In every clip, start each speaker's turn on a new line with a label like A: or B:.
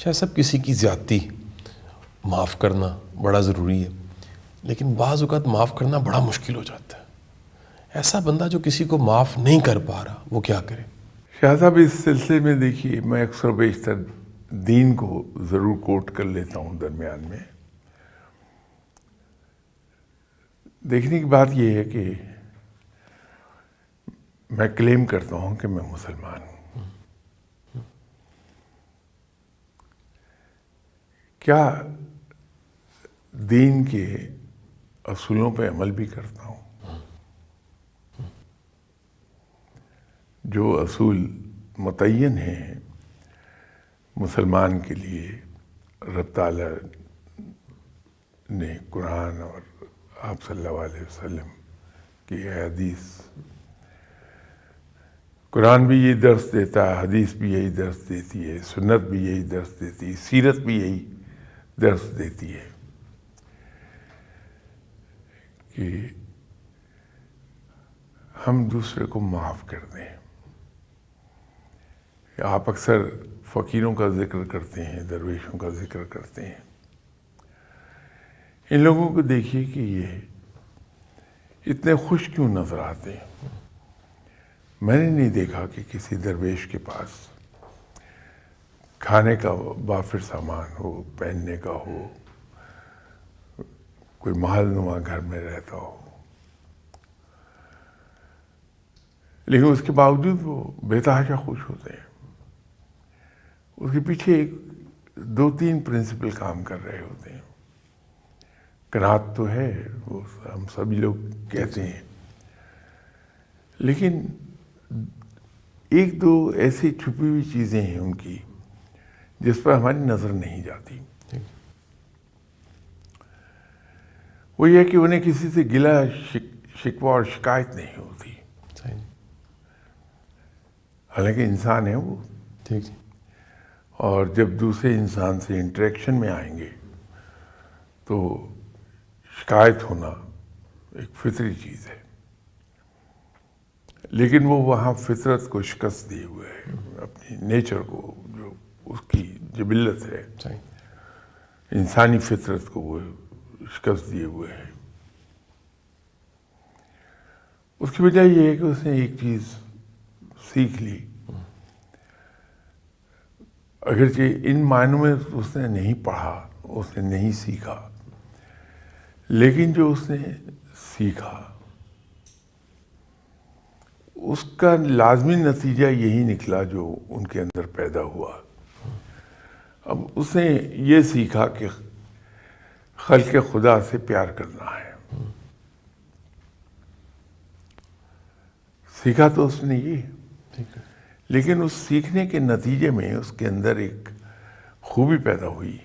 A: شاید صاحب کسی کی زیادتی معاف کرنا بڑا ضروری ہے، لیکن بعض اوقات معاف کرنا بڑا مشکل ہو جاتا ہے. ایسا بندہ جو کسی کو معاف نہیں کر پا رہا وہ کیا کرے؟
B: شاہ صاحب اس سلسلے میں دیکھیے، میں اکثر بیشتر دین کو ضرور کوٹ کر لیتا ہوں درمیان میں. دیکھنے کی بات یہ ہے کہ میں کلیم کرتا ہوں کہ میں مسلمان ہوں. کیا دین کے اصولوں پہ عمل بھی کرتا ہوں؟ جو اصول متعین ہیں مسلمان کے لیے رب تعالیٰ نے قرآن اور آپ صلی اللہ علیہ وسلم کی حدیث، قرآن بھی یہی درس دیتا ہے، حدیث بھی یہی درس دیتی ہے، سنت بھی یہی درس دیتی ہے، سیرت بھی یہی درس دیتی ہے کہ ہم دوسرے کو معاف کر دیں. آپ اکثر فقیروں کا ذکر کرتے ہیں، درویشوں کا ذکر کرتے ہیں. ان لوگوں کو دیکھیے کہ یہ اتنے خوش کیوں نظر آتے ہیں. میں نے نہیں دیکھا کہ کسی درویش کے پاس کھانے کا وافر سامان ہو، پہننے کا ہو، کوئی محل نما گھر میں رہتا ہو، لیکن اس کے باوجود وہ بے تحاشا خوش ہوتے ہیں. اس کے پیچھے دو تین پرنسپل کام کر رہے ہوتے ہیں. قناعت تو ہے، وہ ہم سبھی لوگ کہتے ہیں، لیکن ایک دو ایسی چھپی ہوئی چیزیں ہیں ان کی جس پر ہماری نظر نہیں جاتی. وہ یہ کہ انہیں کسی سے گلہ شکوہ اور شکایت نہیں ہوتی، حالانکہ انسان ہے وہ. اور جب دوسرے انسان سے انٹریکشن میں آئیں گے تو شکایت ہونا ایک فطری چیز ہے، لیکن وہ وہاں فطرت کو شکست دیے ہوئے ہے، اپنی نیچر کو، جو اس کی جبلت ہے، انسانی فطرت کو وہ شکست دیے ہوئے ہے. اس کی وجہ یہ ہے کہ اس نے ایک چیز سیکھ لی، اگرچہ ان معنوں میں اس نے نہیں پڑھا، اس نے نہیں سیکھا، لیکن جو اس نے سیکھا اس کا لازمی نتیجہ یہی نکلا جو ان کے اندر پیدا ہوا. اب اس نے یہ سیکھا کہ خلق خدا سے پیار کرنا ہے. سیکھا تو اس نے یہ، لیکن اس سیکھنے کے نتیجے میں اس کے اندر ایک خوبی پیدا ہوئی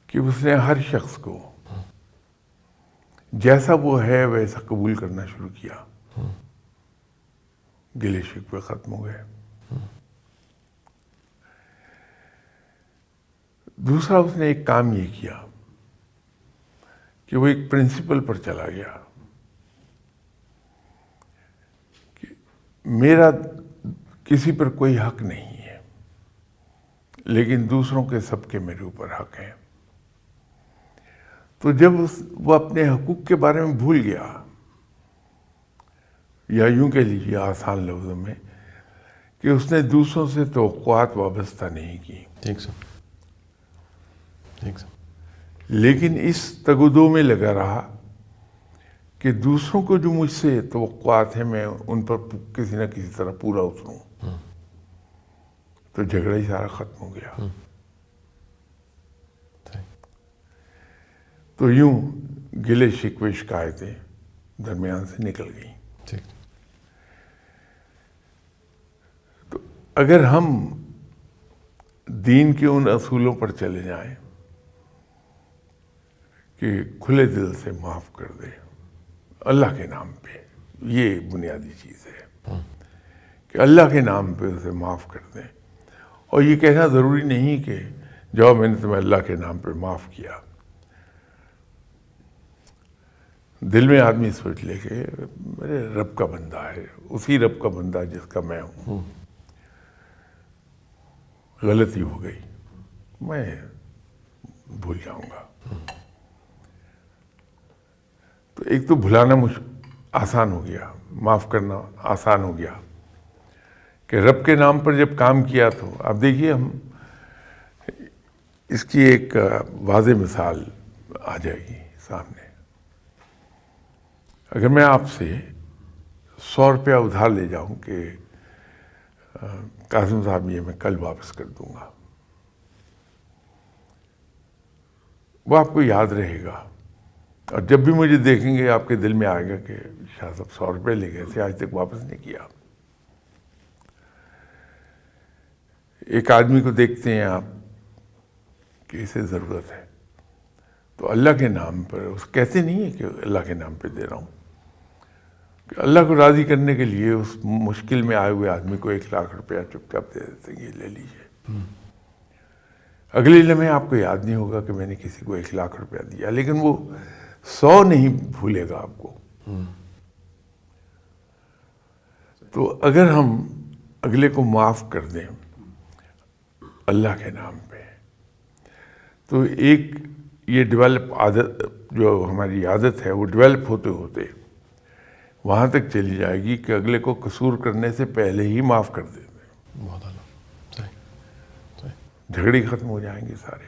B: کہ اس نے ہر شخص کو جیسا وہ ہے ویسا قبول کرنا شروع کیا. گلے شکوے ختم ہو گئے. دوسرا اس نے ایک کام یہ کیا کہ وہ ایک پرنسپل پر چلا گیا کہ میرا کسی پر کوئی حق نہیں ہے، لیکن دوسروں کے سب کے میرے اوپر حق ہیں. تو جب وہ اپنے حقوق کے بارے میں بھول گیا، یا یوں کہہ لیجیے آسان لفظوں میں کہ اس نے دوسروں سے توقعات وابستہ نہیں کی، لیکن اس تگودو میں لگا رہا کہ دوسروں کو جو مجھ سے توقعات ہیں میں ان پر کسی نہ کسی طرح پورا اتروں، تو جھگڑا ہی سارا ختم ہو گیا. تو یوں گلے شکوے شکایتیں درمیان سے نکل گئیں. تو اگر ہم دین کے ان اصولوں پر چلے جائیں کہ کھلے دل سے معاف کر دے اللہ کے نام پہ، یہ بنیادی چیز ہے کہ اللہ کے نام پہ اسے معاف کر دیں. اور یہ کہنا ضروری نہیں کہ جاؤ میں نے تمہیں اللہ کے نام پہ معاف کیا. دل میں آدمی سوچ لے کہ میرے رب کا بندہ ہے، اسی رب کا بندہ جس کا میں ہوں، غلطی ہو گئی، میں بھول جاؤں گا. تو ایک تو بھلانا آسان ہو گیا، معاف کرنا آسان ہو گیا کہ رب کے نام پر جب کام کیا تو اب دیکھیے ہم اس کی ایک واضح مثال آ جائے گی سامنے. اگر میں آپ سے 100 روپیہ ادھار لے جاؤں کہ قاسم صاحب یہ میں کل واپس کر دوں گا، وہ آپ کو یاد رہے گا، اور جب بھی مجھے دیکھیں گے آپ کے دل میں آئے گا کہ شاہ صاحب 100 روپے لے گئے تھے، آج تک واپس نہیں کیا. ایک آدمی کو دیکھتے ہیں آپ کہ اسے ضرورت ہے، تو اللہ کے نام پر اس کہتے نہیں ہے کہ اللہ کے نام پہ دے رہا ہوں، کہ اللہ کو راضی کرنے کے لیے اس مشکل میں آئے ہوئے آدمی کو 1 لاکھ روپیہ چپ چاپ دے دیتے ہیں، یہ لے لیجیے. اگلے لمحے آپ کو یاد نہیں ہوگا کہ میں نے کسی کو 1 لاکھ روپیہ دیا، لیکن وہ 100 نہیں بھولے گا آپ کو. تو اگر ہم اگلے کو معاف کر دیں اللہ کے نام پہ، تو ایک یہ ڈیولپ عادت جو ہماری عادت ہے وہ ڈیولپ ہوتے ہوتے وہاں تک چلی جائے گی کہ اگلے کو قصور کرنے سے پہلے ہی معاف کر دیتے ہیں.
A: بہت اعلیٰ. صحیح.
B: جھگڑے ختم ہو جائیں گے سارے.